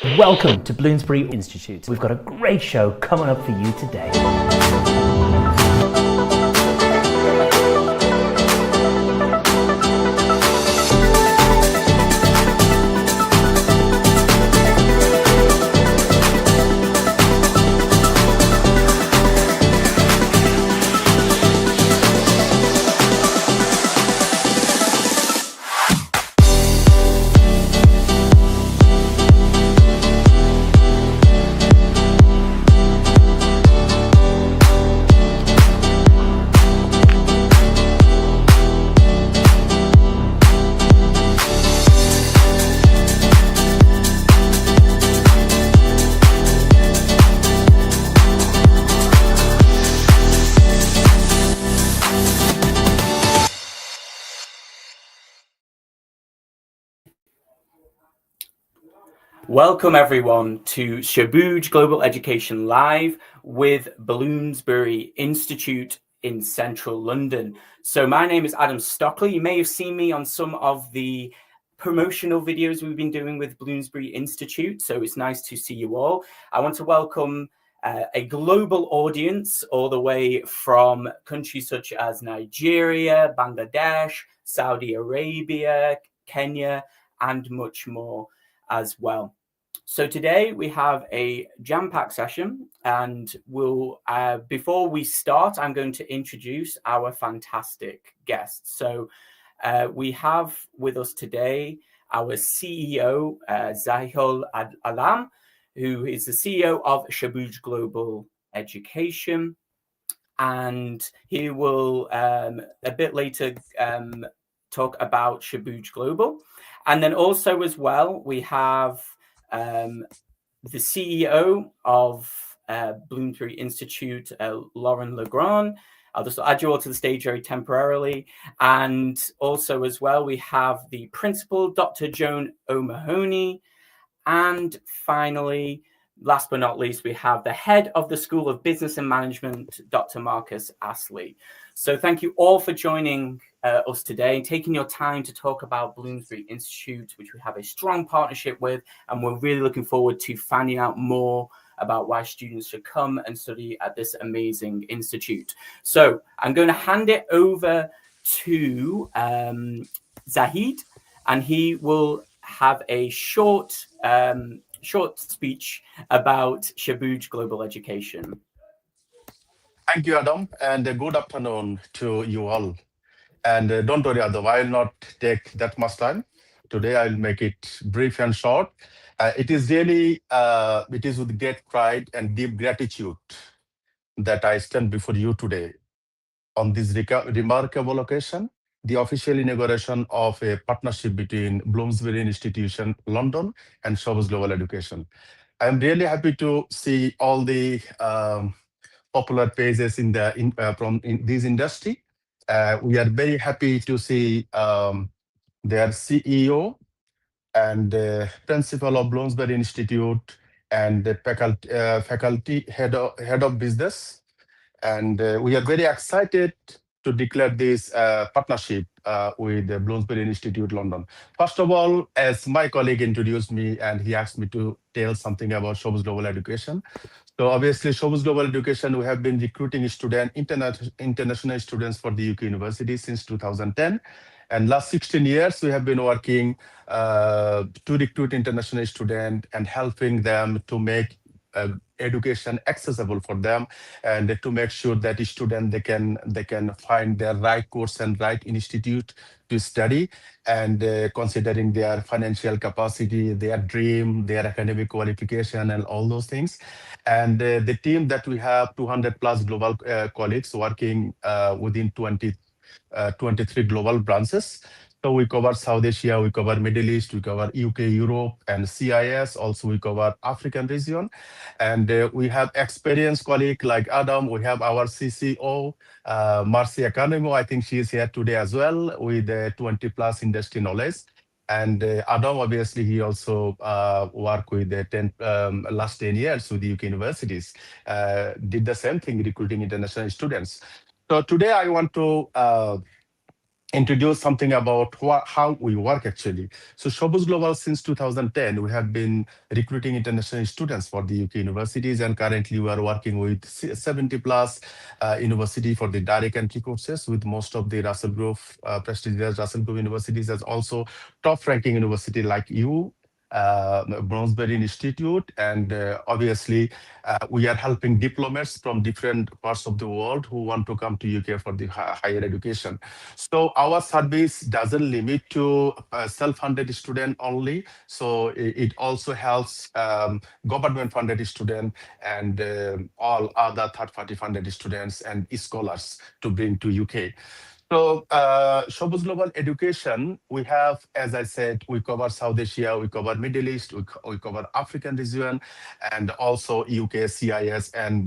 Welcome to Bloomsbury Institute. We've got a great show coming up for you today. Welcome everyone to Shabuj Global Education Live with Bloomsbury Institute in central London. So my name is Adam Stockley. You may have seen me on some of the promotional videos we've been doing with Bloomsbury Institute. So it's nice to see you all. I want to welcome a global audience all the way from countries such as Nigeria, Bangladesh, Saudi Arabia, Kenya, and much more as well. So today we have a jam-packed session, and we'll before we start, I'm going to introduce our fantastic guests. So we have with us today our CEO, Zahidul Alam, who is the CEO of Shabuj Global Education, and he will a bit later talk about Shabuj Global. And then also as well, we have the CEO of Bloomsbury Institute, Lauren Legroun. I'll just add you all to the stage very temporarily. And also as well, we have the principal, Dr. Joan O'Mahony. And finally, last but not least, we have the head of the School of Business and Management, Dr. Marcus Astley. So thank you all for joining us today and taking your time to talk about Bloomsbury Institute, which we have a strong partnership with, and we're really looking forward to finding out more about why students should come and study at this amazing institute. So I'm going to hand it over to Zahid, and he will have a short speech about Shabuj Global Education. Thank you, Adam, and good afternoon to you all. And don't worry, Adam, I will not take that much time. Today, I'll make it brief and short. It is really, it is with great pride and deep gratitude that I stand before you today on this remarkable occasion, the official inauguration of a partnership between Bloomsbury Institute London and Shabuj Global Education. I'm really happy to see all the popular pages in this industry. We are very happy to see their CEO and principal of Bloomsbury Institute and the faculty head of business. And we are very excited to declare this partnership with the Bloomsbury Institute London. First of all, as my colleague introduced me and he asked me to tell something about Shabuj Global Education. So obviously, Shabuj Global Education, we have been recruiting international students for the UK university since 2010. And last 16 years, we have been working to recruit international students and helping them to make education accessible for them, and to make sure that the student they can find their right course and right institute to study, and considering their financial capacity, their dream, their academic qualification, and all those things. And the team that we have 200 plus global colleagues working within 23 global branches. So we cover South Asia, we cover Middle East, we cover UK, Europe, and CIS. Also, we cover African region. And we have experienced colleagues like Adam. We have our CCO, 𝗕𝗫cie 𝗂𝗍𝗻. I think she is here today as well with 20 plus industry knowledge. And Adam, obviously, he also worked with the last 10 years with the UK universities, did the same thing, recruiting international students. So today I want to introduce something about how we work actually. So Shabuj Global, since 2010, we have been recruiting international students for the UK universities, and currently we are working with 70 plus university for the direct entry courses, with most of the Russell Group, prestigious Russell Group universities, as also top ranking university like Bloomsbury Institute, and obviously we are helping diplomats from different parts of the world who want to come to UK for the higher education. So our service doesn't limit to self-funded student only. So it also helps government-funded student and all other third-party funded students and scholars to bring to UK. So, Shabuj Global Education, we have, as I said, we cover South Asia, we cover Middle East, we cover African region, and also UK, CIS, and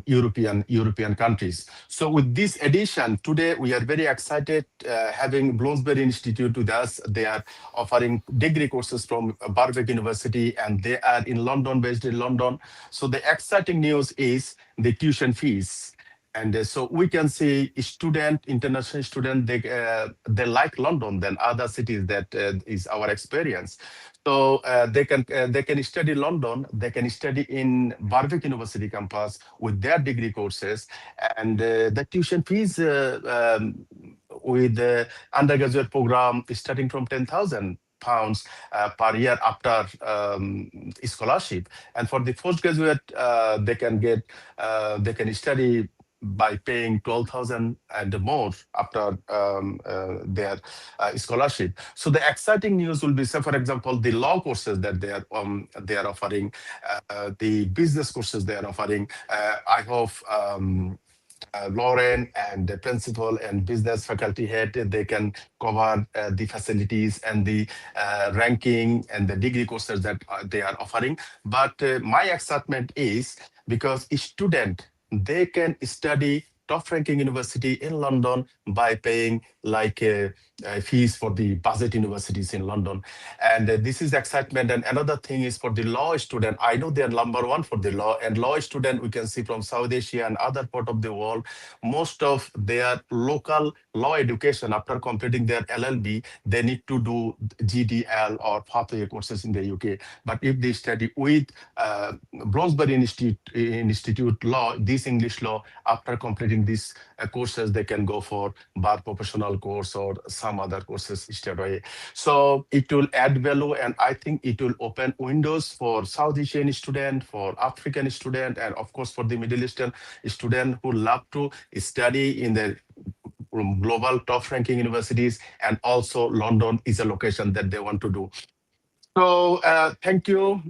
European countries. So with this edition, today we are very excited having Bloomsbury Institute with us. They are offering degree courses from Birkbeck University, and they are in London, based in London. So the exciting news is the tuition fees. And so we can see international student, they like London than other cities. That is our experience. So they can study London, they can study in Birkbeck University campus with their degree courses, and the tuition fees with the undergraduate program is starting from £10,000 per year after scholarship, and for the postgraduate they can study by paying 12,000 and more after their scholarship. So the exciting news will be, say, for example, the law courses that they are offering, the business courses they are offering. I hope Lauren and the principal and business faculty head, they can cover the facilities and the ranking and the degree courses that they are offering. But my excitement is because a student, they can study top ranking university in London by paying like fees for the budget universities in London. And this is excitement. And another thing is for the law student, I know they are number one for the law, and law student we can see from South Asia and other part of the world, most of their local law education after completing their LLB, they need to do GDL or pathway courses in the UK. But if they study with Bloomsbury Institute Law, this English law, after completing these courses, they can go for bar professional course or some other courses straight away. So it will add value, and I think it will open windows for South Asian student, for African student, and of course for the Middle Eastern student who love to study in the global top ranking universities, and also London is a location that they want to do. So thank you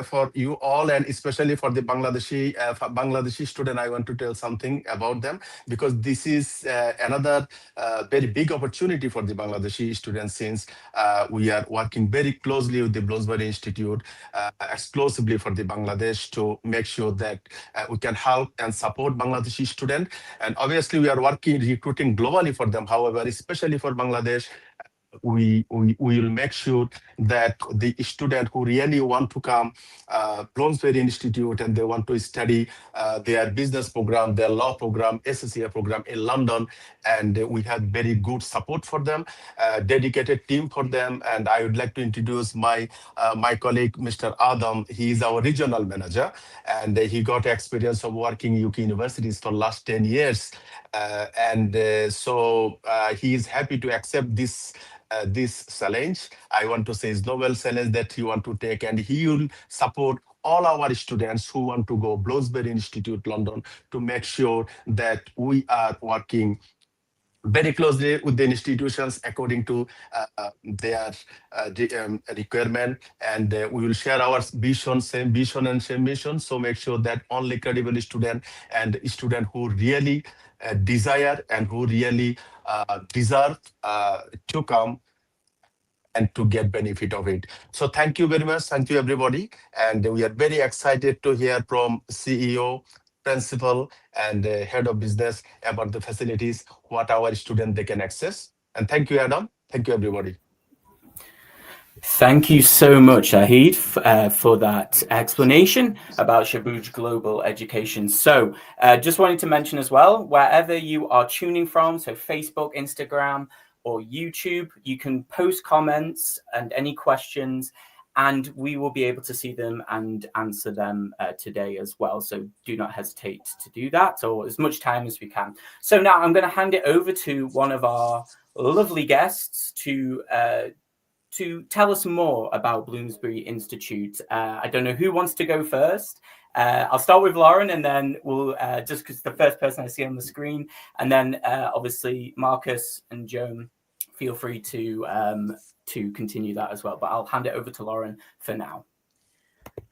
for you all, and especially for the Bangladeshi student. I want to tell something about them, because this is another very big opportunity for the Bangladeshi students, since we are working very closely with the Bloomsbury Institute exclusively for the Bangladesh to make sure that we can help and support Bangladeshi students. And obviously we are recruiting globally for them. However, especially for Bangladesh, we will make sure that the student who really want to come Bloomsbury Institute and they want to study their business program, their law program, 𝗟𝗡 program in London, and we have very good support for them, dedicated team for them. And I would like to introduce my colleague, Mr. Adam. He is our regional manager, and he got experience of working UK universities for last 10 years. So he is happy to accept this challenge. I want to say it's novel challenge that he want to take, and he will support all our students who want to go Bloomsbury Institute London to make sure that we are working very closely with the institutions according to their requirement, and we will share our vision, same vision and same mission. So make sure that only credible student and student who really desire and who really deserve to come and to get benefit of it. So thank you very much. Thank you, everybody. And we are very excited to hear from CEO, principal, and head of business about the facilities, what our students they can access. And thank you, Adam. Thank you, everybody. Thank you so much, 𝗪𝗓, for that explanation about Shabuj Global Education. So just wanted to mention as well, wherever you are tuning from, so Facebook, Instagram, or YouTube, you can post comments and any questions, and we will be able to see them and answer them today as well. So do not hesitate to do that, or as much time as we can. So now I'm going to hand it over to one of our lovely guests to tell us more about Bloomsbury Institute. I don't know who wants to go first. I'll start with Lauren, and then we'll just because the first person I see on the screen, and then obviously Marcus and Joan, feel free to continue that as well. But I'll hand it over to Lauren for now.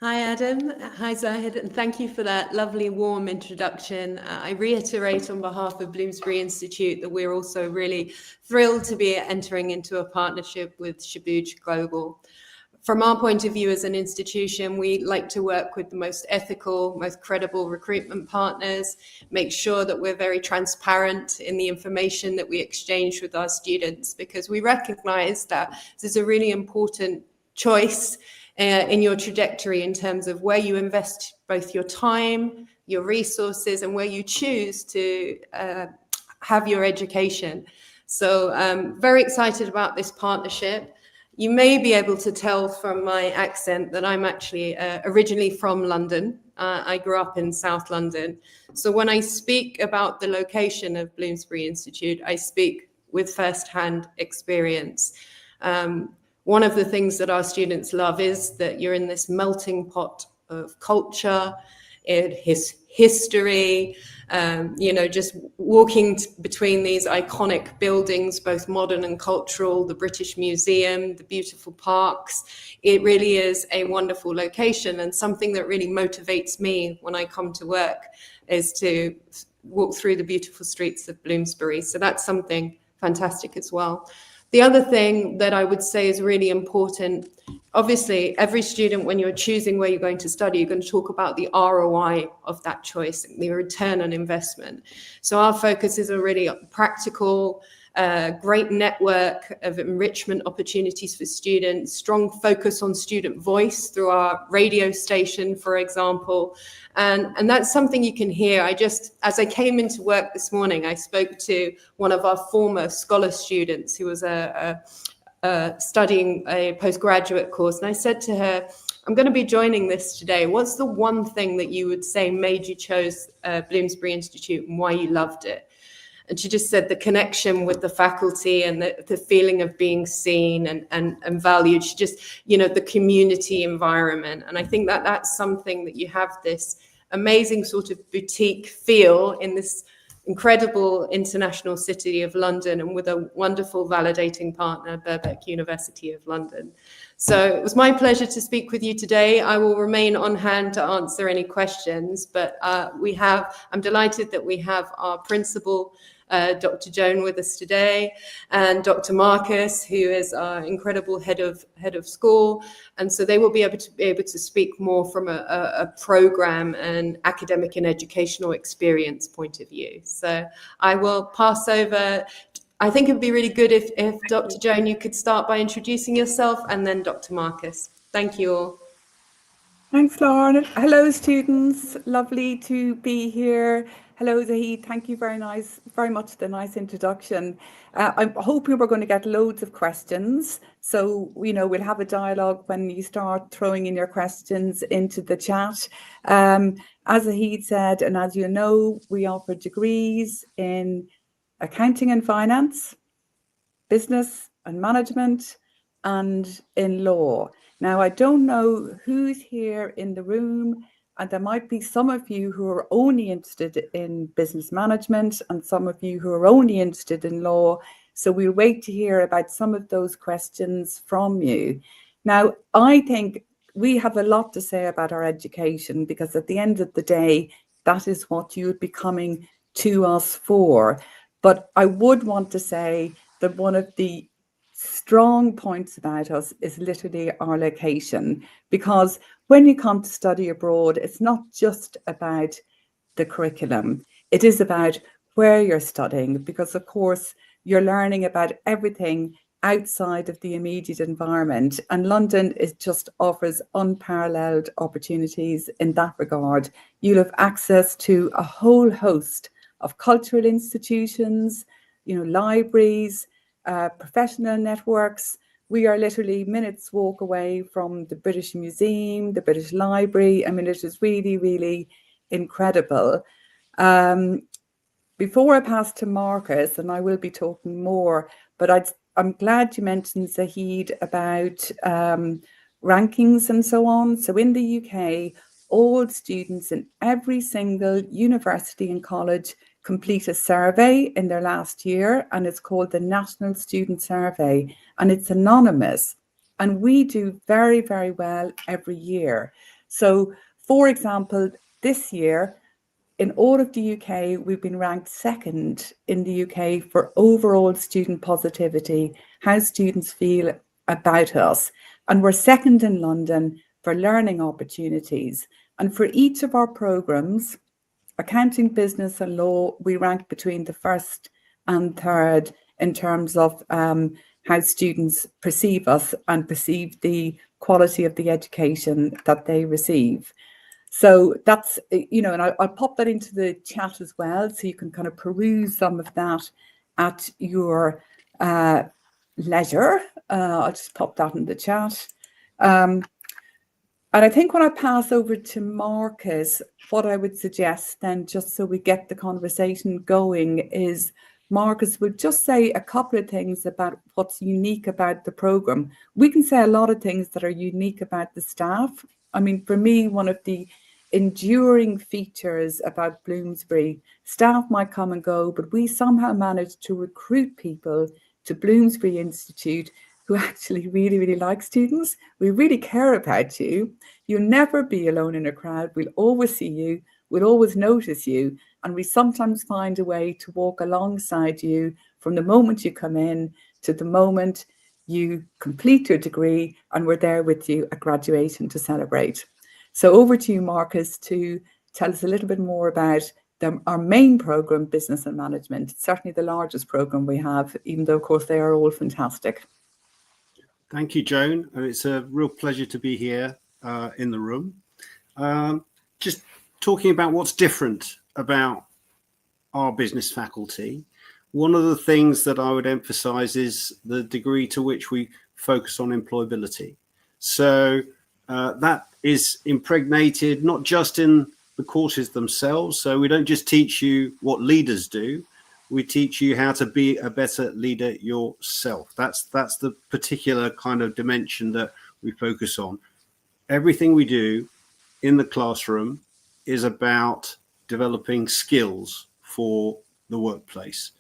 Hi, Adam. Hi, Zahid. And thank you for that lovely, warm introduction. I reiterate on behalf of Bloomsbury Institute that we're also really thrilled to be entering into a partnership with Shabuj Global. From our point of view as an institution, we like to work with the most ethical, most credible recruitment partners, make sure that we're very transparent in the information that we exchange with our students, because we recognize that this is a really important choice in your trajectory in terms of where you invest both your time, your resources, and where you choose to have your education. So I'm very excited about this partnership. You may be able to tell from my accent that I'm actually originally from London. I grew up in South London. So when I speak about the location of Bloomsbury Institute, I speak with first-hand experience. One of the things that our students love is that you're in this melting pot of culture, history, just walking between these iconic buildings, both modern and cultural, the British Museum, the beautiful parks. It really is a wonderful location, and something that really motivates me when I come to work is to walk through the beautiful streets of Bloomsbury. So that's something fantastic as well. The other thing that I would say is really important, obviously, every student, when you're choosing where you're going to study, you're going to talk about the ROI of that choice, the return on investment. So our focus is already practical, great network of enrichment opportunities for students, strong focus on student voice through our radio station, for example. And that's something you can hear. As I came into work this morning, I spoke to one of our former scholar students who was studying a postgraduate course. And I said to her, I'm going to be joining this today. What's the one thing that you would say made you chose Bloomsbury Institute and why you loved it? And she just said the connection with the faculty and the feeling of being seen and valued. She just, the community environment. And I think that that's something that you have this amazing sort of boutique feel in this incredible international city of London, and with a wonderful validating partner, Birkbeck University of London. So it was my pleasure to speak with you today. I will remain on hand to answer any questions, but I'm delighted that we have our principal, Dr. Joan, with us today, and Dr. Marcus, who is our incredible head of school, and so they will be able to speak more from a program and academic and educational experience point of view. So I will pass over. I think it would be really good if Dr. Joan, you could start by introducing yourself, and then Dr. Marcus. Thank you all. Thanks, Lauren. Hello, students. Lovely to be here. Hello, Zahid. Thank you very much for the nice introduction. I'm hoping we're going to get loads of questions. So, we'll have a dialogue when you start throwing in your questions into the chat. As Zahid said, and as you know, we offer degrees in accounting and finance, business and management, and in law. Now, I don't know who's here in the room, and there might be some of you who are only interested in business management and some of you who are only interested in law. So we'll wait to hear about some of those questions from you. Now, I think we have a lot to say about our education, because at the end of the day, that is what you would be coming to us for. But I would want to say that one of the strong points about us is literally our location, because when you come to study abroad, it's not just about the curriculum. It is about where you're studying, because of course you're learning about everything outside of the immediate environment. And London just offers unparalleled opportunities in that regard. You'll have access to a whole host of cultural institutions, libraries, professional networks. We are literally minutes walk away from the British Museum, the British Library. I mean, it is really, really incredible. Before I pass to Marcus, and I will be talking more, but I'm glad you mentioned, Zahid, about rankings and so on. So in the UK, all students in every single university and college complete a survey in their last year, and it's called the National Student Survey, and it's anonymous. And we do very, very well every year. So, for example, this year, in all of the UK, we've been ranked second in the UK for overall student positivity, how students feel about us. And we're second in London for learning opportunities. And for each of our programs, accounting, business and law, we rank between the first and third in terms of how students perceive us and perceive the quality of the education that they receive. So that's, and I'll pop that into the chat as well, so you can kind of peruse some of that at your leisure. I'll just pop that in the chat. And I think when I pass over to Marcus, what I would suggest then, just so we get the conversation going, is Marcus would just say a couple of things about what's unique about the programme. We can say a lot of things that are unique about the staff. I mean, for me, one of the enduring features about Bloomsbury, staff might come and go, but we somehow managed to recruit people to Bloomsbury Institute who actually really, really like students. We really care about you. You'll never be alone in a crowd. We'll always see you. We'll always notice you. And we sometimes find a way to walk alongside you from the moment you come in to the moment you complete your degree, and we're there with you at graduation to celebrate. So over to you, Marcus, to tell us a little bit more about our main programme, Business and Management. It's certainly the largest programme we have, even though, of course, they are all fantastic. Thank you, Joan. It's a real pleasure to be here in the room. Just talking about what's different about our business faculty. One of the things that I would emphasize is the degree to which we focus on employability. So that is impregnated not just in the courses themselves. So we don't just teach you what leaders do. We teach you how to be a better leader yourself. That's the particular kind of dimension that we focus on. Everything we do in the classroom is about developing skills for the workplace.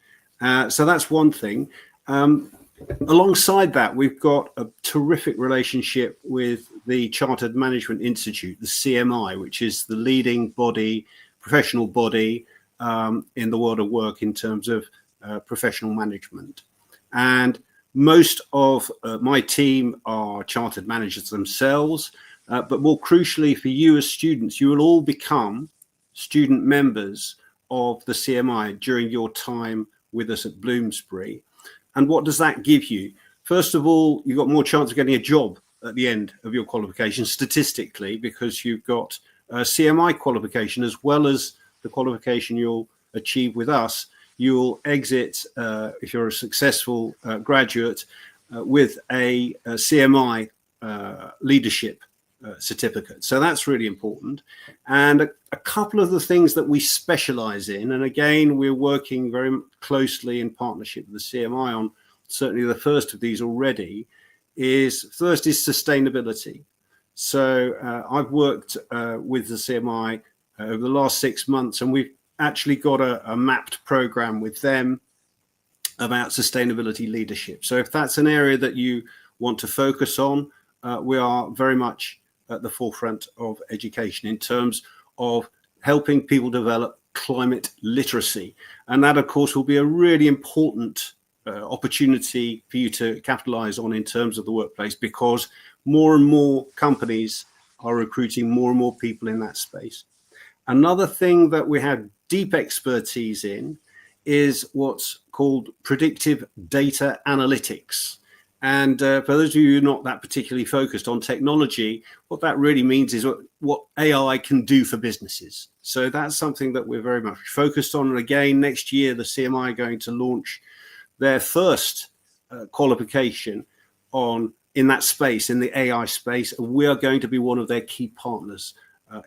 So that's one thing. Alongside that, we've got a terrific relationship with the Chartered Management Institute, the CMI, which is the leading body, professional body in the world of work in terms of professional management. And most of my team are chartered managers themselves, but more crucially for you as students, you will all become student members of the CMI during your time with us at Bloomsbury. And what does that give you? First of all, you've got more chance of getting a job at the end of your qualification statistically, because you've got a CMI qualification as well as the qualification you'll achieve with us. You'll exit, if you're a successful graduate, with a CMI leadership certificate. So that's really important. And a couple of the things that we specialize in, and again, we're working very closely in partnership with the CMI on certainly the first of these already, first is sustainability. So I've worked with the CMI over the last 6 months, and we've actually got a mapped program with them about sustainability leadership. So if that's an area that you want to focus on, we are very much at the forefront of education in terms of helping people develop climate literacy. And that, of course, will be a really important opportunity for you to capitalize on in terms of the workplace, because more and more companies are recruiting more and more people in that space. Another thing that we have deep expertise in is what's called predictive data analytics. And for those of you who are not that particularly focused on technology, what that really means is what AI can do for businesses. So that's something that we're very much focused on. And again, next year, the CMI are going to launch their first qualification in that space, in the AI space. And we are going to be one of their key partners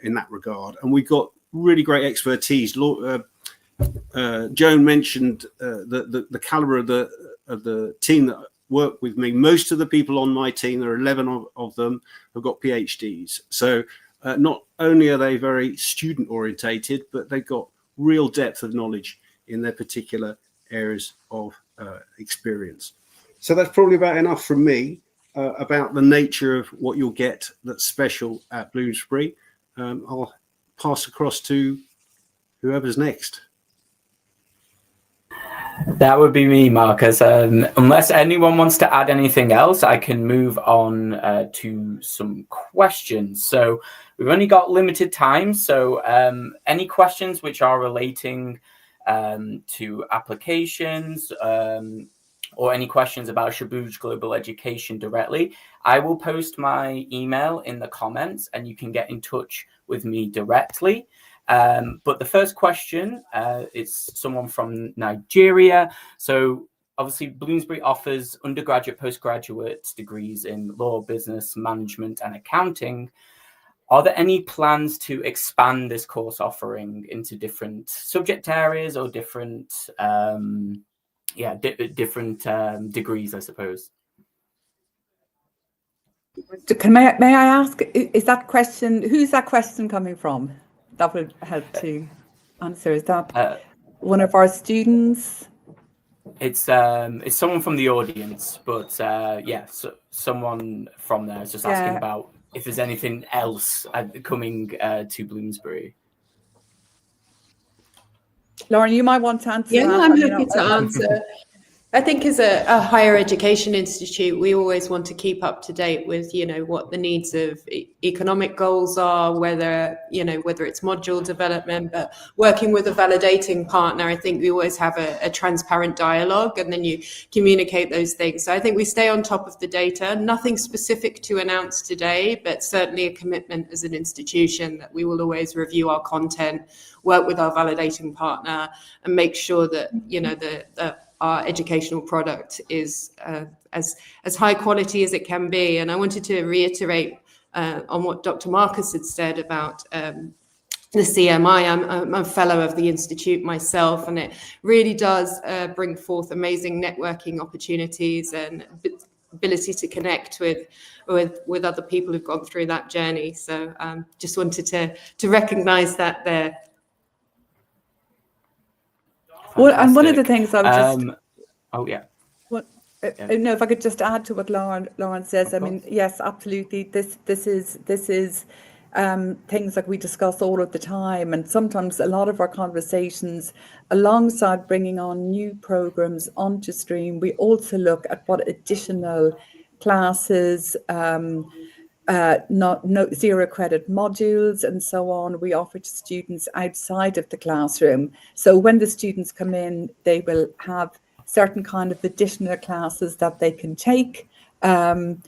in that regard. And we've got really great expertise. Joan mentioned the caliber of the team that work with me. Most of the people on my team, there are 11 of them, have got PhDs. So not only are they very student orientated, but they've got real depth of knowledge in their particular areas of experience. So that's probably about enough from me about the nature of what you'll get that's special at Bloomsbury. I'll pass across to whoever's next. That would be me, Marcus. Unless anyone wants to add anything else, I can move on to some questions. So we've only got limited time. So any questions which are relating to applications or any questions about Shabuj Global Education directly, I will post my email in the comments and you can get in touch with me directly. But the first question is someone from Nigeria. So obviously Bloomsbury offers undergraduate, postgraduate degrees in law, business, management and accounting. Are there any plans to expand this course offering into different subject areas or different, degrees, I suppose? May I ask, is that question, who's that question coming from? That would help to answer. Is that one of our students? It's someone from the audience, but so someone from there is just asking about if there's anything else coming to Bloomsbury. Lauren, you might want to answer. Yeah, I'm happy to answer. I think as a higher education institute, we always want to keep up to date with, what the needs of economic goals are, whether it's module development, but working with a validating partner, I think we always have a transparent dialogue and then you communicate those things. So I think we stay on top of the data, nothing specific to announce today, but certainly a commitment as an institution that we will always review our content, work with our validating partner and make sure that, our educational product is as high quality as it can be. And I wanted to reiterate on what Dr. Marcus had said about the CMI. I'm a fellow of the Institute myself, and it really does bring forth amazing networking opportunities and ability to connect with other people who've gone through that journey. So just wanted to recognize that there. Well, and one of the things I would no, if I could just add to what Lauren says. I mean, yes, absolutely. This is things like we discuss all of the time, and sometimes a lot of our conversations, alongside bringing on new programs onto stream, we also look at what additional classes, zero credit modules and so on we offer to students outside of the classroom. So when the students come in, they will have certain kind of additional classes that they can take, and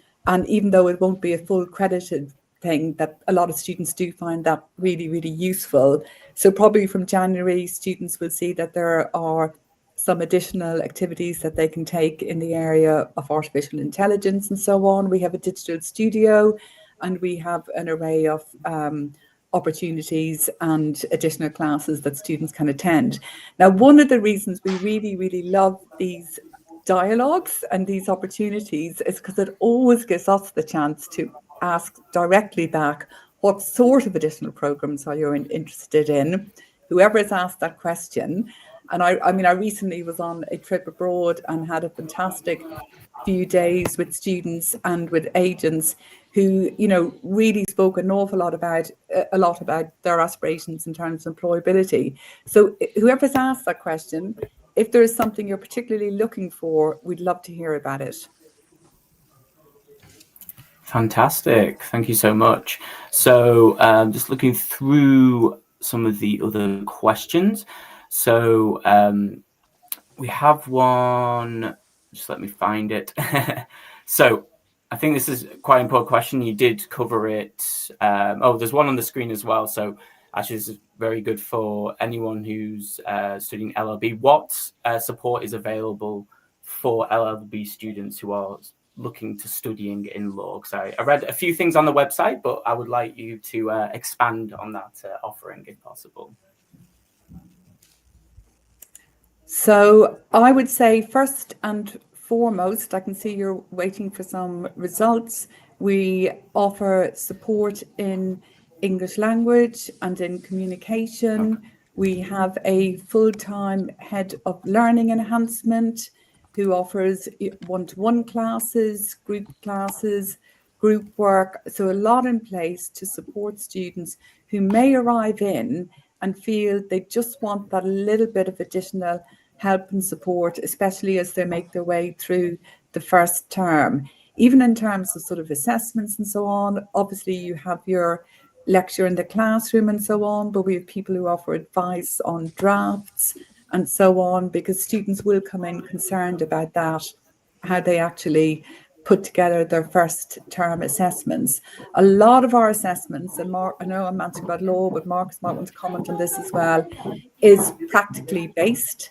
even though it won't be a full credited thing, that a lot of students do find that really, really useful. So probably from January, students will see that there are some additional activities that they can take in the area of artificial intelligence and so on. We have a digital studio and we have an array of opportunities and additional classes that students can attend. Now, one of the reasons we really, really love these dialogues and these opportunities is because it always gives us the chance to ask directly back, what sort of additional programs are you interested in? Whoever has asked that question. And I mean, I recently was on a trip abroad and had a fantastic few days with students and with agents who, really spoke an awful lot about their aspirations in terms of employability. So whoever's asked that question, if there is something you're particularly looking for, we'd love to hear about it. Fantastic. Thank you so much. So just looking through some of the other questions. So we have one, just let me find it. So I think this is quite an important question. You did cover it. There's one on the screen as well. So actually, this is very good for anyone who's studying LLB. What support is available for LLB students who are looking to studying in law? So I read a few things on the website, but I would like you to expand on that offering if possible. So I would say first and foremost, I can see you're waiting for some results. We offer support in English language and in communication. Okay. We have a full-time head of learning enhancement who offers one-to-one classes, group work. So a lot in place to support students who may arrive in and feel they just want that little bit of additional help and support, especially as they make their way through the first term. Even in terms of sort of assessments and so on, obviously you have your lecture in the classroom and so on, but we have people who offer advice on drafts and so on, because students will come in concerned about that, how they actually put together their first term assessments. A lot of our assessments, and Mark, I know I'm answering about law, but Marcus might want to comment on this as well, is practically based.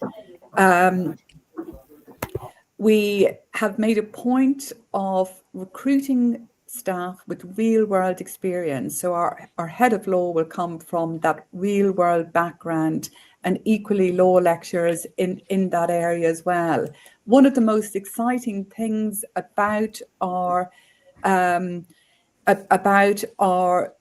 We have made a point of recruiting staff with real world experience. So our head of law will come from that real world background, and equally law lecturers in that area as well. One of the most exciting things about our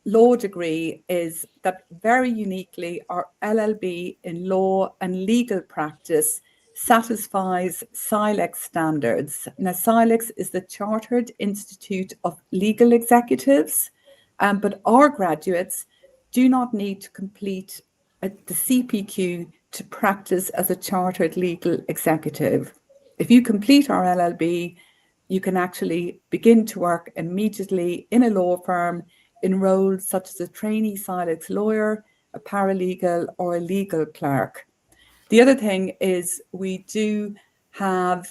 law degree is that very uniquely our LLB in law and legal practice satisfies 𝗨𝗪𝒆 standards. Now, 𝗨𝗪𝒆 is the Chartered Institute of Legal Executives, but our graduates do not need to complete the CPQ to practice as a Chartered Legal Executive. If you complete our LLB, you can actually begin to work immediately in a law firm in roles such as a trainee 𝗨𝗪𝒆 lawyer, a paralegal, or a legal clerk. The other thing is we do have,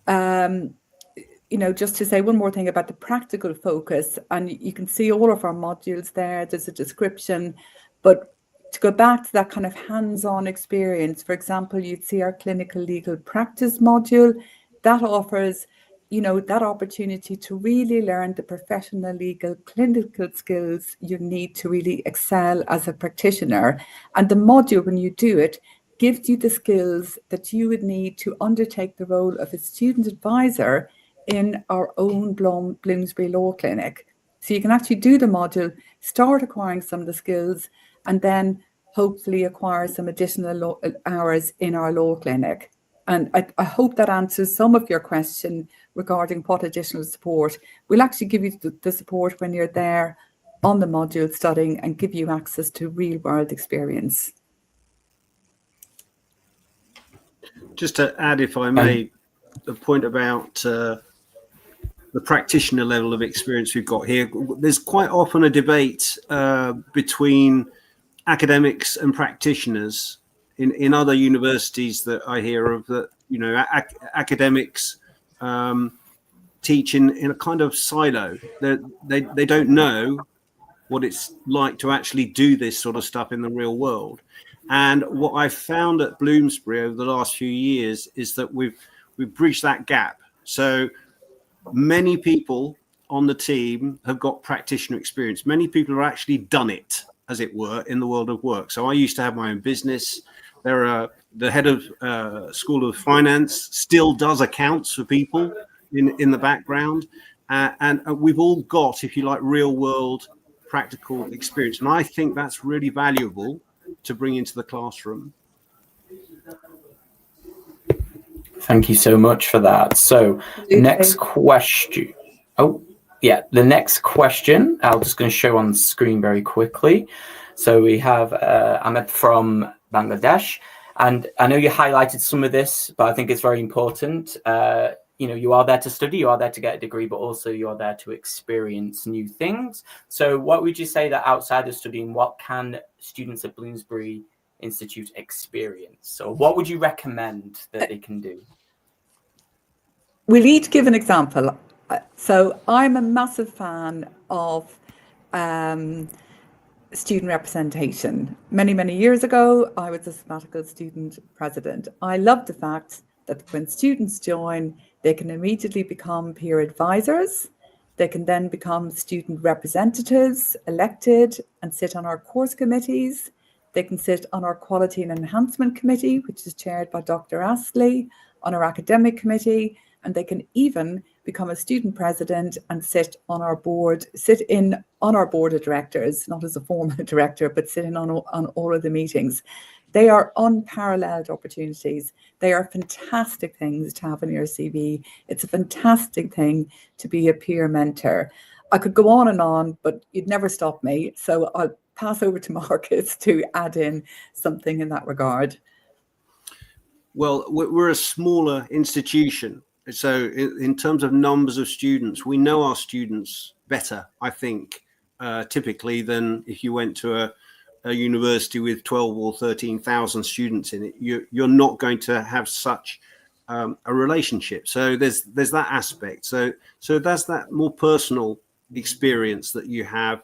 just to say one more thing about the practical focus, and you can see all of our modules there, there's a description, but to go back to that kind of hands-on experience, for example, you'd see our clinical legal practice module that offers, that opportunity to really learn the professional legal clinical skills you need to really excel as a practitioner. And the module, when you do it, gives you the skills that you would need to undertake the role of a student advisor in our own Bloomsbury Law Clinic. So you can actually do the module, start acquiring some of the skills, and then hopefully acquire some additional hours in our law clinic. And I hope that answers some of your question regarding what additional support. We'll actually give you the support when you're there on the module studying and give you access to real world experience. Just to add, if I may, the point about the practitioner level of experience we've got here, there's quite often a debate between academics and practitioners in other universities that I hear of, that academics teach in a kind of silo. They don't know what it's like to actually do this sort of stuff in the real world. And what I've found at Bloomsbury over the last few years is that we've bridged that gap. So many people on the team have got practitioner experience. Many people have actually done it, as it were, in the world of work. So I used to have my own business. The head of School of Finance still does accounts for people in the background. And we've all got, if you like, real world practical experience. And I think that's really valuable to bring into the classroom. Thank you so much for that. So next question. The next question, I'm just going to show on the screen very quickly. So we have Ahmed from Bangladesh. And I know you highlighted some of this, but I think it's very important. You are there to study, you are there to get a degree, but also you're there to experience new things. So what would you say that outside of studying, what can students at Bloomsbury Institute experience? So what would you recommend that they can do? We'll each give an example. So I'm a massive fan of student representation. Many, many years ago, I was a sabbatical student president. I love the fact that when students join, they can immediately become peer advisors. They can then become student representatives, elected, and sit on our course committees. They can sit on our Quality and Enhancement Committee, which is chaired by Dr. Astley, on our academic committee, and they can even become a student president and sit in on our board of directors, not as a formal director, but sit in on all of the meetings. They are unparalleled opportunities. They are fantastic things to have in your CV. It's a fantastic thing to be a peer mentor. I could go on, but you'd never stop me. So I'll pass over to Marcus to add in something in that regard. Well, we're a smaller institution. So in terms of numbers of students, we know our students better, I think, typically than if you went to a university with 12 or 13,000 students in it. You're not going to have such a relationship. So there's that aspect. So that's that more personal experience that you have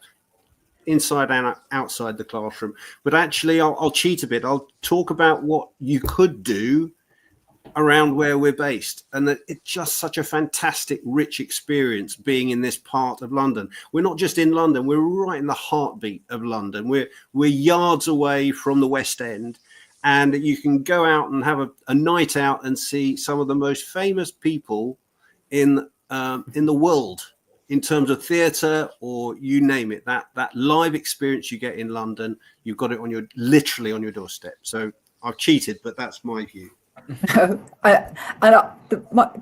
inside and outside the classroom. But actually, I'll cheat a bit. I'll talk about what you could do around where we're based, and that it's just such a fantastic, rich experience being in this part of London. We're not just in London, we're right in the heartbeat of London. We're yards away from the West End, and you can go out and have a night out and see some of the most famous people in the world in terms of theatre, or you name it. That live experience you get in London, you've got it literally on your doorstep. So I've cheated, but that's my view.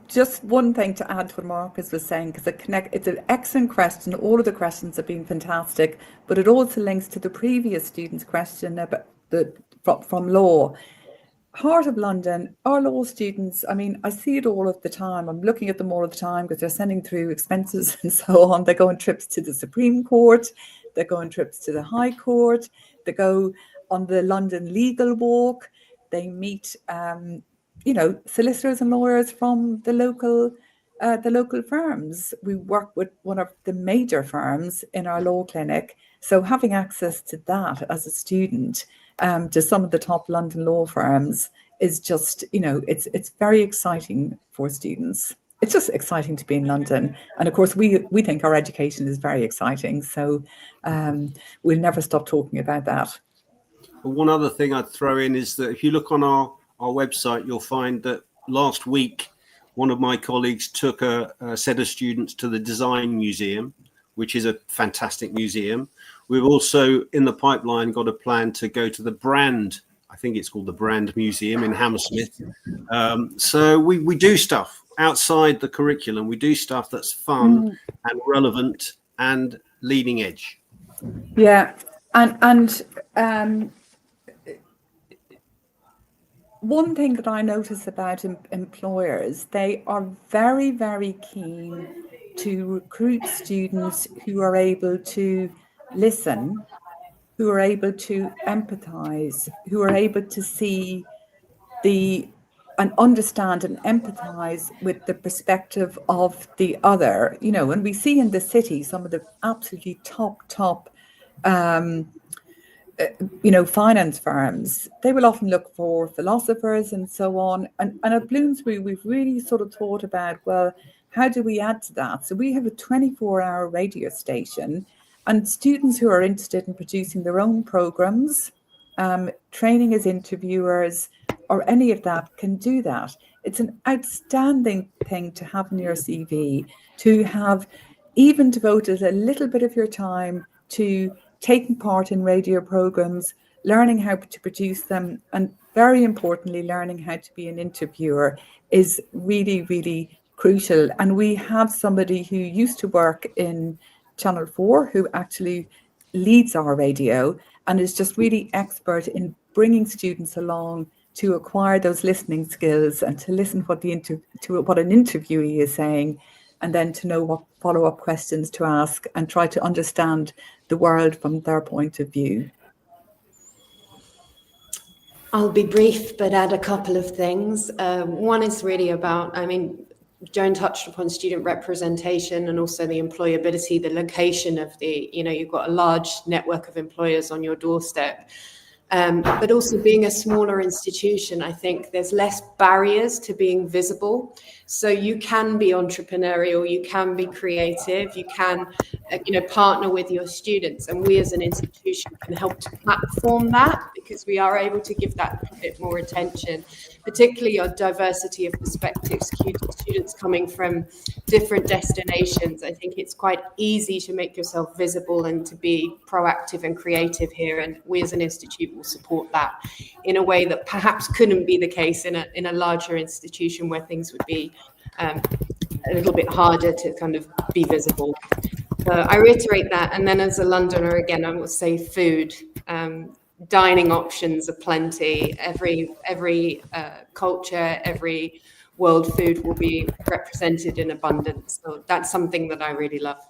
Just one thing to add to what Marcus was saying, because it's an excellent question. All of the questions have been fantastic, but it also links to the previous student's question about from law. Heart of London, our law students, I mean, I see it all of the time. I'm looking at them all of the time because they're sending through expenses and so on. They go on trips to the Supreme Court. They go on trips to the High Court. They go on the London Legal Walk. They meet, solicitors and lawyers from the local firms. We work with one of the major firms in our law clinic. So having access to that as a student, to some of the top London law firms is just, it's very exciting for students. It's just exciting to be in London. And of course, we think our education is very exciting. So we'll never stop talking about that. One other thing I'd throw in is that if you look on our website, you'll find that last week, one of my colleagues took a set of students to the Design Museum, which is a fantastic museum. We've also, in the pipeline, got a plan to go to the Brand, I think it's called the Brand Museum in Hammersmith. So we do stuff outside the curriculum. We do stuff that's fun and relevant and leading edge. Yeah, and one thing that I notice about employers, they are very, very keen to recruit students who are able to listen, who are able to empathize, who are able to see and understand and empathize with the perspective of the other. And we see in the city some of the absolutely top finance firms. They will often look for philosophers and so on. And at Bloomsbury, we've really sort of thought about, well, how do we add to that? So we have a 24-hour radio station, and students who are interested in producing their own programs, training as interviewers, or any of that can do that. It's an outstanding thing to have in your CV, to have even devoted a little bit of your time to taking part in radio programs, learning how to produce them, and very importantly, learning how to be an interviewer is really, really crucial. And we have somebody who used to work in Channel 4 who actually leads our radio and is just really expert in bringing students along to acquire those listening skills and to listen to what an interviewee is saying, and then to know what follow-up questions to ask and try to understand the world from their point of view. I'll be brief, but add a couple of things. One is really about, Joan touched upon student representation and also the employability, the location of the, you've got a large network of employers on your doorstep. But also being a smaller institution, I think there's less barriers to being visible. So you can be entrepreneurial, you can be creative, you can, partner with your students. And we as an institution can help to platform that, because we are able to give that a bit more attention, particularly our diversity of perspectives, students coming from different destinations. I think it's quite easy to make yourself visible and to be proactive and creative here. And we as an institute will support that in a way that perhaps couldn't be the case in a larger institution where things would be a little bit harder to kind of be visible. So I reiterate that. And then as a Londoner, again, I will say food. Dining options are plenty. Every culture, every world food will be represented in abundance. So that's something that I really love.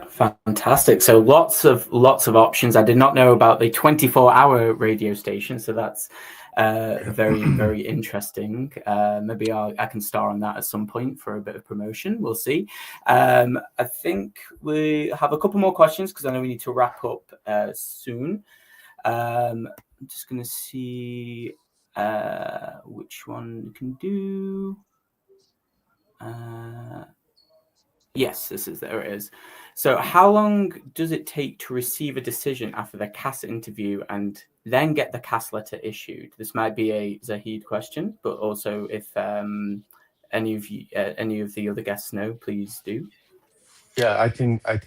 Fantastic. So lots of options. I did not know about the 24-hour radio station, so that's very, very interesting. Maybe I can star on that at some point for a bit of promotion. We'll see. I think we have a couple more questions because I know we need to wrap up soon. I'm just going to see which one we can do. Yes, there it is. So how long does it take to receive a decision after the CAS interview and then get the CAS letter issued? This might be a Zahid question, but also if any of the other guests know, please do. Yeah, I think they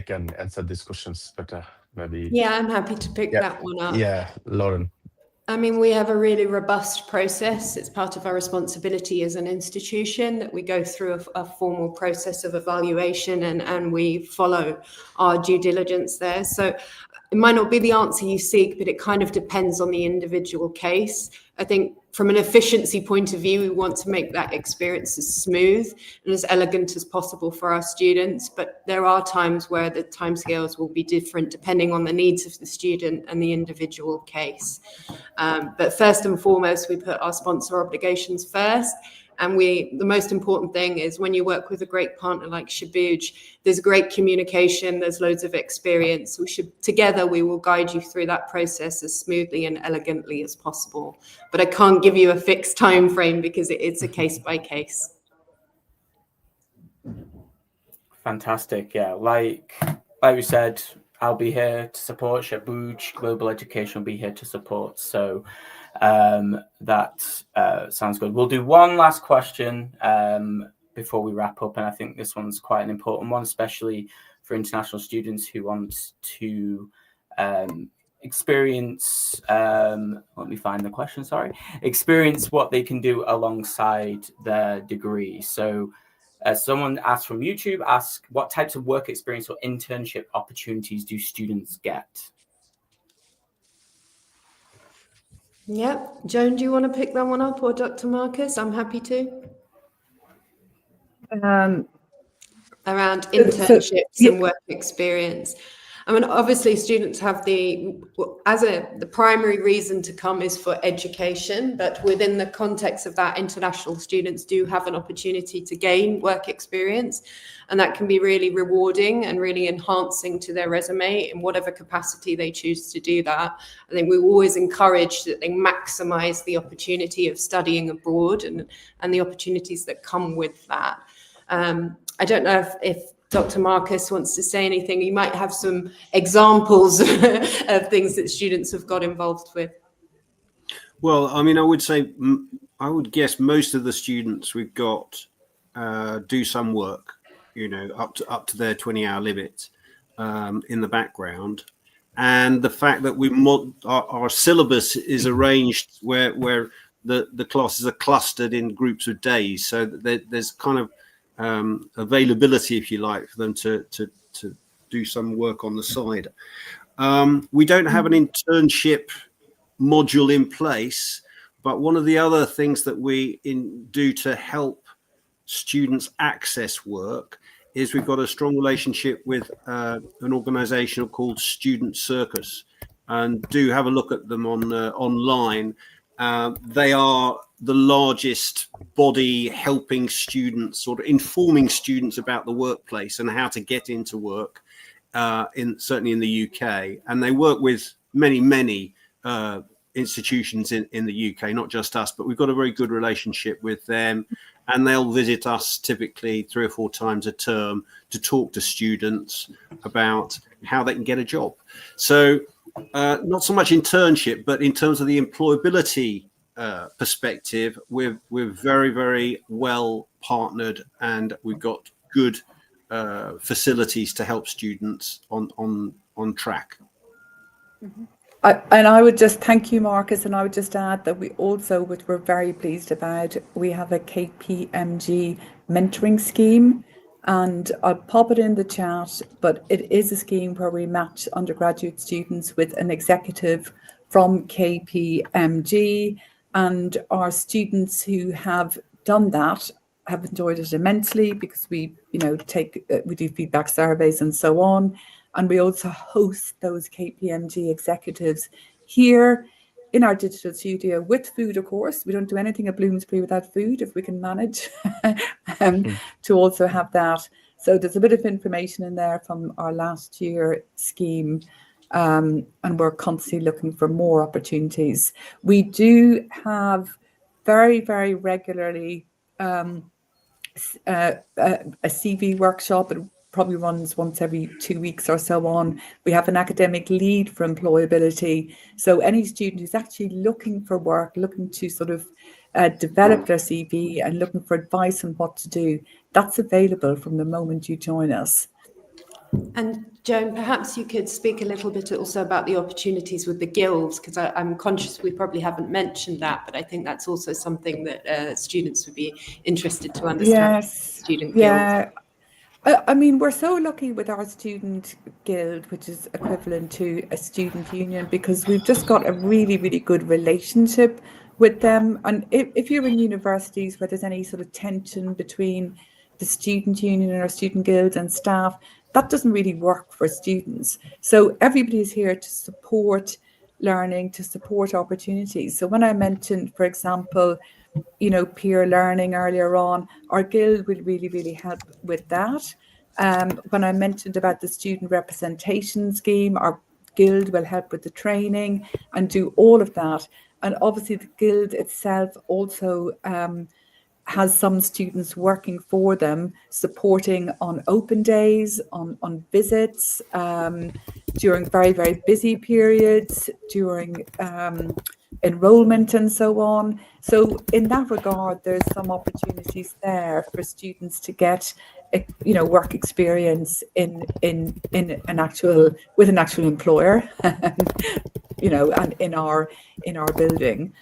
can answer these questions better, maybe. Yeah, I'm happy to pick that one up. Yeah, Lauren. I mean, we have a really robust process. It's part of our responsibility as an institution that we go through a formal process of evaluation and we follow our due diligence there. So it might not be the answer you seek, but it kind of depends on the individual case. I think from an efficiency point of view, we want to make that experience as smooth and as elegant as possible for our students. But there are times where the timescales will be different depending on the needs of the student and the individual case. But first and foremost, we put our sponsor obligations first. And the most important thing is when you work with a great partner like Shabuj, there's great communication, there's loads of experience. Together, we will guide you through that process as smoothly and elegantly as possible. But I can't give you a fixed time frame because it's a case by case. Fantastic. Yeah, like we said, I'll be here to support. Shabuj Global Education will be here to support. So that sounds good. We'll do one last question before we wrap up, and I think this one's quite an important one, especially for international students who want to experience let me find the question, experience what they can do alongside their degree. So someone asked from YouTube, what types of work experience or internship opportunities do students get? Yeah, Joan, do you want to pick that one up, or Dr. Marcus? I'm happy to. Around internships and work experience. I mean, obviously, students have the primary reason to come is for education, but within the context of that, international students do have an opportunity to gain work experience, and that can be really rewarding and really enhancing to their resume in whatever capacity they choose to do that. I think we always encourage that they maximize the opportunity of studying abroad and the opportunities that come with that. I don't know if Dr. Marcus wants to say anything. You might have some examples of things that students have got involved with. Well, I mean, I would guess most of the students we've got do some work, up to their 20-hour limit in the background. And the fact that our syllabus is arranged where the classes are clustered in groups of days, so that there's kind of availability, if you like, for them to do some work on the side. We don't have an internship module in place, but one of the other things that we do to help students access work is we've got a strong relationship with an organisation called Student Circus, and do have a look at them online. They are the largest body helping students, sort of informing students about the workplace and how to get into work, certainly in the UK. And they work with many institutions in the UK, not just us, but we've got a very good relationship with them. And they'll visit us typically 3 or 4 times a term to talk to students about how they can get a job. So not so much internship, but in terms of the employability perspective, we're very well partnered, and we've got good facilities to help students on track. Mm-hmm. I would just thank you, Marcus, and I would just add that we also, which we're very pleased about, we have a KPMG mentoring scheme, and I'll pop it in the chat, but it is a scheme where we match undergraduate students with an executive from KPMG, and our students who have done that have enjoyed it immensely, because we do feedback surveys and so on. And we also host those KPMG executives here in our digital studio with food, of course. We don't do anything at Bloomsbury without food, if we can manage to also have that. So there's a bit of information in there from our last year scheme, and we're constantly looking for more opportunities. We do have very regularly a CV workshop. It probably runs once every 2 weeks or so on. We have an academic lead for employability. So any student who's actually looking for work, looking to sort of develop their CV and looking for advice on what to do, that's available from the moment you join us. And Joan, perhaps you could speak a little bit also about the opportunities with the guilds, because I'm conscious we probably haven't mentioned that, but I think that's also something that students would be interested to understand. Yes, student yeah. guilds. I mean, we're so lucky with our student guild, which is equivalent to a student union, because we've just got a really good relationship with them. And if you're in universities where there's any sort of tension between the student union and our student guild and staff, that doesn't really work for students. So everybody is here to support learning, to support opportunities. So when I mentioned, for example, peer learning earlier on, our guild will really help with that. When I mentioned about the student representation scheme, our guild will help with the training and do all of that. And obviously the guild itself also has some students working for them, supporting on open days, on visits, during very busy periods, during enrollment and so on. So in that regard, there's some opportunities there for students to get work experience with an actual employer, and in our building.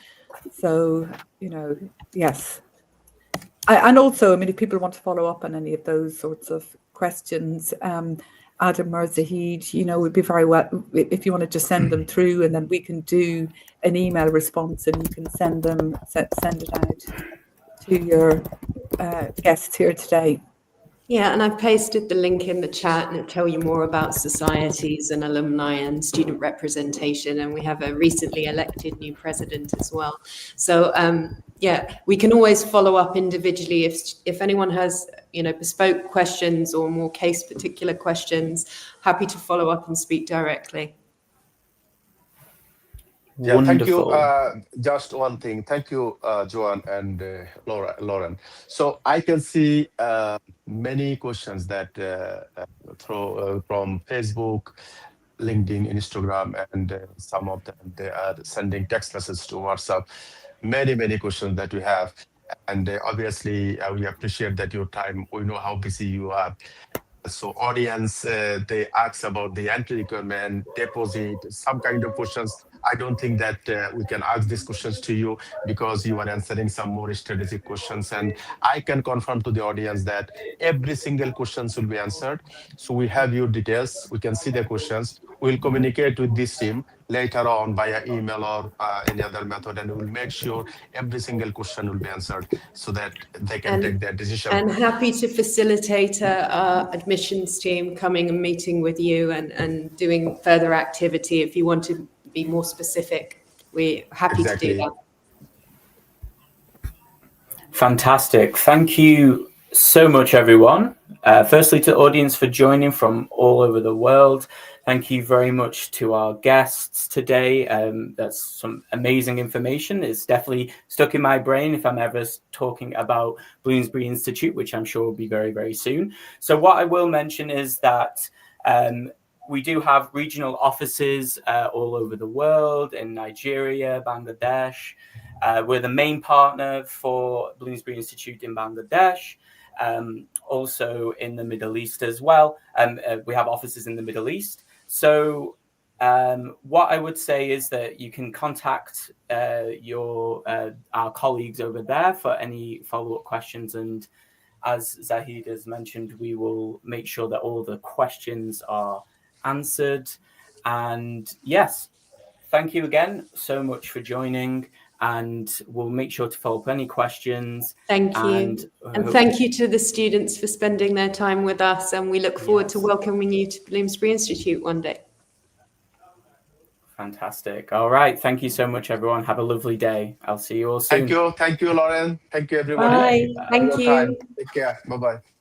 So yes. And also, I mean, if people want to follow up on any of those sorts of questions, Adam or Zahid, would be very well, if you want to just send them through, and then we can do an email response and you can send it out to your guests here today. Yeah, and I've pasted the link in the chat, and it'll tell you more about societies and alumni and student representation. And we have a recently elected new president as well. So yeah, we can always follow up individually if anyone has bespoke questions or more case particular questions. Happy to follow up and speak directly. Yeah, Wonderful. thank you. Just one thing. Thank you, Joan and Lauren. So I can see many questions that from Facebook, LinkedIn, Instagram, and some of them, they are sending text messages to WhatsApp. Many questions that we have. And obviously, we appreciate that your time. We know how busy you are. So audience, they ask about the entry requirement, deposit, some kind of questions. I don't think that we can ask these questions to you, because you are answering some more strategic questions. And I can confirm to the audience that every single question will be answered. So we have your details. We can see the questions. We'll communicate with this team later on via email or any other method, and we'll make sure every single question will be answered so that they can take their decision. And happy to facilitate our admissions team coming and meeting with you and doing further activity. If you want to be more specific, we're happy to do that. Fantastic. Thank you so much, everyone. Firstly, to the audience for joining from all over the world. Thank you very much to our guests today. That's some amazing information. It's definitely stuck in my brain if I'm ever talking about Bloomsbury Institute, which I'm sure will be very, very soon. So what I will mention is that we do have regional offices all over the world, in Nigeria, Bangladesh. We're the main partner for Bloomsbury Institute in Bangladesh, also in the Middle East as well. We have offices in the Middle East. So what I would say is that you can contact our colleagues over there for any follow-up questions. And as Zahid has mentioned, we will make sure that all the questions are answered. And yes, thank you again so much for joining. And we'll make sure to follow up any questions. Thank you. And thank you to the students for spending their time with us. And we look forward to welcoming you to Bloomsbury Institute one day. Fantastic. All right. Thank you so much, everyone. Have a lovely day. I'll see you all soon. Thank you. Thank you, Lauren. Thank you, everybody. Bye. Thank you. Take care. Bye-bye.